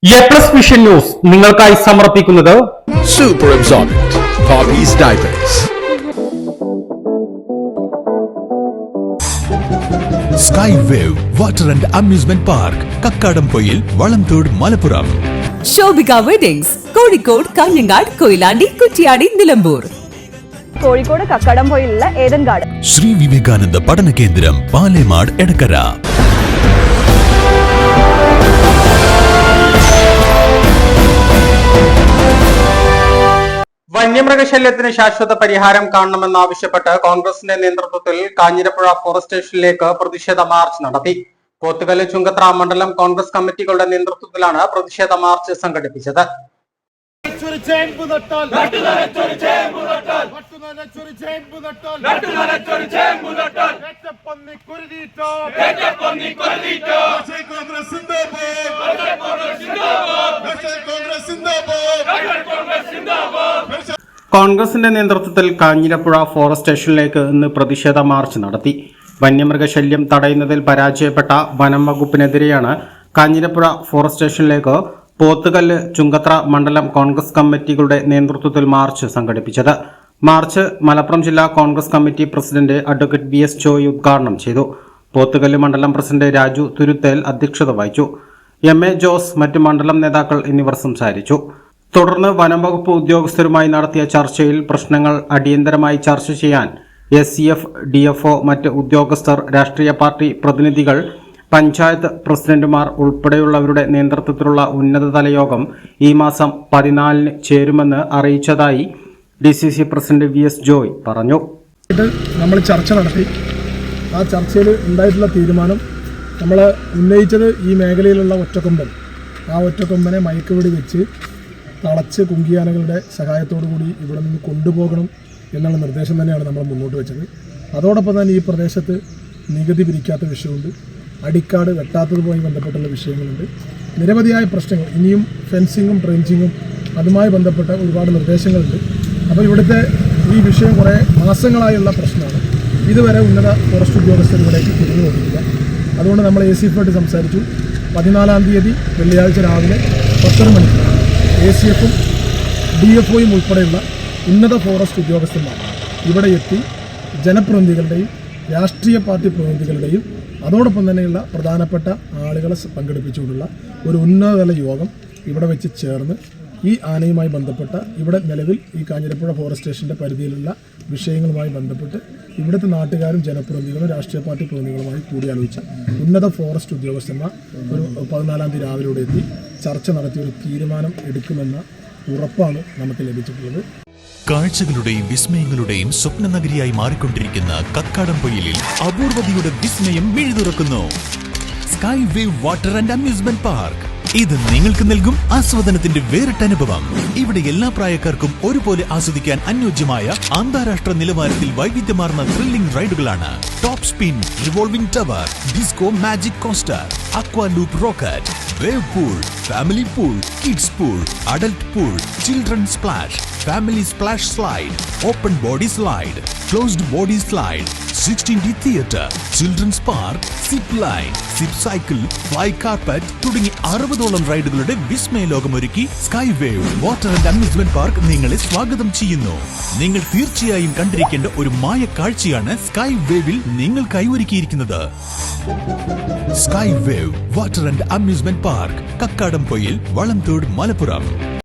A+ vision news നിങ്ങൾക്കായി സമർപ്പിക്കുന്നത് Super Absorbent Hobbies Diapers. Sky Wave Water and Amusement Park, Kakkadampoyil, Valamthode, Malappuram. Shobhika weddings, Kozhikode, Kanhangad, Koyilandy, Kuttiady, Nilambur. Kozhikode കക്കാടംപൊയിലുള്ള Eden garden. Sri Vivekananda പഠന കേന്ദ്രം, പാലേമാട്, എടക്കര. വന്യമൃഗശല്യത്തിന് ശാശ്വത പരിഹാരം കാണണമെന്നാവശ്യപ്പെട്ട് കോൺഗ്രസിന്റെ നേതൃത്വത്തിൽ കാഞ്ഞിരപ്പുഴ ഫോറസ്റ്റ് സ്റ്റേഷനിലേക്ക് പ്രതിഷേധ മാർച്ച് നടത്തി. പോത്തുകല്ല് ചുങ്കത്ര മണ്ഡലം കോൺഗ്രസ് കമ്മിറ്റികളുടെ നേതൃത്വത്തിലാണ് പ്രതിഷേധ മാർച്ച് സംഘടിപ്പിച്ചത്. കോൺഗ്രസിന്റെ നേതൃത്വത്തിൽ കാഞ്ഞിരപ്പുഴ ഫോറസ്റ്റ് സ്റ്റേഷനിലേക്ക് ഇന്ന് പ്രതിഷേധ മാർച്ച് നടത്തി. വന്യമൃഗശല്യം തടയുന്നതിൽ പരാജയപ്പെട്ട വനം വകുപ്പിനെതിരെയാണ് കാഞ്ഞിരപ്പുഴ ഫോറസ്റ്റ് സ്റ്റേഷനിലേക്ക് പോത്തുകല്ല് ചുങ്കത്ര മണ്ഡലം കോൺഗ്രസ് കമ്മിറ്റികളുടെ നേതൃത്വത്തിൽ മാർച്ച് സംഘടിപ്പിച്ചത്. മാർച്ച് മലപ്പുറം ജില്ലാ Congress committee president advocate BS Joy ഉദ്ഘാടനം ചെയ്തു. പോത്തുകല്ല് മണ്ഡലം പ്രസിഡന്റ് രാജു തുരുത്തേൽ അധ്യക്ഷത വഹിച്ചു. MA ജോസ്, മറ്റ് മണ്ഡലം നേതാക്കൾ എന്നിവർ സംസാരിച്ചു. തുടർന്ന് വനംവകുപ്പ് ഉദ്യോഗസ്ഥരുമായി നടത്തിയ ചർച്ചയിൽ പ്രശ്നങ്ങൾ അടിയന്തരമായി ചർച്ച ചെയ്യാൻ SCF, DFO, മറ്റ് ഉദ്യോഗസ്ഥർ, രാഷ്ട്രീയ പാർട്ടി പ്രതിനിധികൾ, പഞ്ചായത്ത് പ്രസിഡന്റുമാർ ഉൾപ്പെടെയുള്ളവരുടെ നേതൃത്വത്തിലുള്ള ഉന്നതതല യോഗം ഈ മാസം 14-ന് ചേരുമെന്ന് അറിയിച്ചതായി DCC പ്രസിഡന്റ് VS ജോയ് പറഞ്ഞു. നമ്മൾ ചർച്ച നടത്തി. ആ ചർച്ചയിൽ ഉണ്ടായിട്ടുള്ള തീരുമാനം, നമ്മൾ ഉന്നയിച്ചത് ഈ മേഖലയിലുള്ള ഒറ്റക്കൊമ്പൻ, ആ ഒറ്റക്കൊമ്പനെ മയക്കുവെടി വെച്ച് തളച്ച് കുങ്കിയാനകളുടെ സഹായത്തോടു കൂടി ഇവിടെ നിന്ന് കൊണ്ടുപോകണം എന്നുള്ള നിർദ്ദേശം തന്നെയാണ് നമ്മൾ മുന്നോട്ട് വെച്ചത്. അതോടൊപ്പം തന്നെ ഈ പ്രദേശത്ത് നികുതി പിരിക്കാത്ത വിഷയമുണ്ട്, അടിക്കാട് വെട്ടാത്തതുമായി ബന്ധപ്പെട്ടുള്ള വിഷയങ്ങളുണ്ട്, നിരവധിയായ പ്രശ്നങ്ങൾ, ഇനിയും ഫെൻസിങ്ങും ട്രെഞ്ചിങ്ങും അതുമായി ബന്ധപ്പെട്ട ഒരുപാട് നിർദ്ദേശങ്ങളുണ്ട്. അപ്പോൾ ഇവിടുത്തെ ഈ വിഷയം കുറേ മാസങ്ങളായുള്ള പ്രശ്നമാണ്. ഇതുവരെ ഉന്നത ഫോറസ്റ്റ് ഉദ്യോഗസ്ഥർ ഇവിടേക്ക് തിരിഞ്ഞു നോക്കിയില്ല. അതുകൊണ്ട് നമ്മൾ ACF ആയിട്ട് സംസാരിച്ചു. 14-ാം തീയതി വെള്ളിയാഴ്ച രാവിലെ 10 മണിക്ക് ACF-ഉം DFO-യും ഉൾപ്പെടെയുള്ള ഉന്നത ഫോറസ്റ്റ് ഉദ്യോഗസ്ഥന്മാർ ഇവിടെ എത്തി ജനപ്രതിനിധികളുടെയും രാഷ്ട്രീയ പാർട്ടി പ്രതിനിധികളുടെയും അതോടൊപ്പം തന്നെയുള്ള പ്രധാനപ്പെട്ട ആളുകളെ പങ്കെടുപ്പിച്ചുകൊണ്ടുള്ള ഒരു ഉന്നതതല യോഗം ഇവിടെ വെച്ച് ചേർന്ന് ഈ ആനയുമായി ബന്ധപ്പെട്ട ഇവിടെ നിലവിൽ ഈ കാഞ്ഞിരപ്പുഴ ഫോറസ്റ്റ് സ്റ്റേഷൻ്റെ പരിധിയിലുള്ള വിഷയങ്ങളുമായി ബന്ധപ്പെട്ട് ഇവിടുത്തെ നാട്ടുകാരും ജനപ്രതിനിധികളും രാഷ്ട്രീയ പാർട്ടി പ്രതിനിധികളുമായി കൂടിയാലോചിച്ച ഉന്നത ഫോറസ്റ്റ് ഉദ്യോഗസ്ഥന്മാർ ഒരു 14-ാം തീയതി രാവിലെ ഇവിടെ എത്തി ചർച്ച നടത്തി ഒരു തീരുമാനം എടുക്കുമെന്ന ഉറപ്പാണ് നമുക്ക് ലഭിച്ചിട്ടുള്ളത്. കാഴ്ചകളുടെയും വിസ്മയങ്ങളുടെയും സ്വപ്ന നഗരിയായി മാറിക്കൊണ്ടിരിക്കുന്ന കക്കാടംപൊയിലിൽ അപൂർവതയുടെ വിസ്മയം മിഴിതുറക്കുന്നു. Sky wave water and amusement park. ഇത് നിങ്ങൾക്ക് നൽകും ആസ്വാദനത്തിന്റെ വേറിട്ട അനുഭവം. ഇവിടെ എല്ലാ പ്രായക്കാർക്കും ഒരുപോലെ ആസ്വദിക്കാൻ അനുയോജ്യമായ അന്താരാഷ്ട്ര നിലവാരത്തിൽ വൈവിധ്യമാർന്ന ത്രില്ലിംഗ് റൈഡുകളാണ്. Top spin, revolving tower, disco magic coaster, aqua loop rocket, wave pool, family pool, kids pool, adult pool, children splash, family splash slide, open body slide, closed body slide, 16D theatre, children's park, zip line, zip cycle, fly carpet തുടങ്ങി 60ഓളം റൈഡുകളുടെ വിസ്മയ ലോകമൊരുക്കി sky wave water and amusement park നിങ്ങളെ സ്വാഗതം ചെയ്യുന്നു. നിങ്ങൾ തീർച്ചയായും കണ്ടിരിക്കേണ്ട ഒരു മായ കാഴ്ചയാണ് സ്കൈ വേവിൽ നിങ്ങൾക്കായി ഒരുക്കിയിരിക്കുന്നത്. Sky wave water and amusement park, Kakkadampoyil, Valamthode, Malappuram.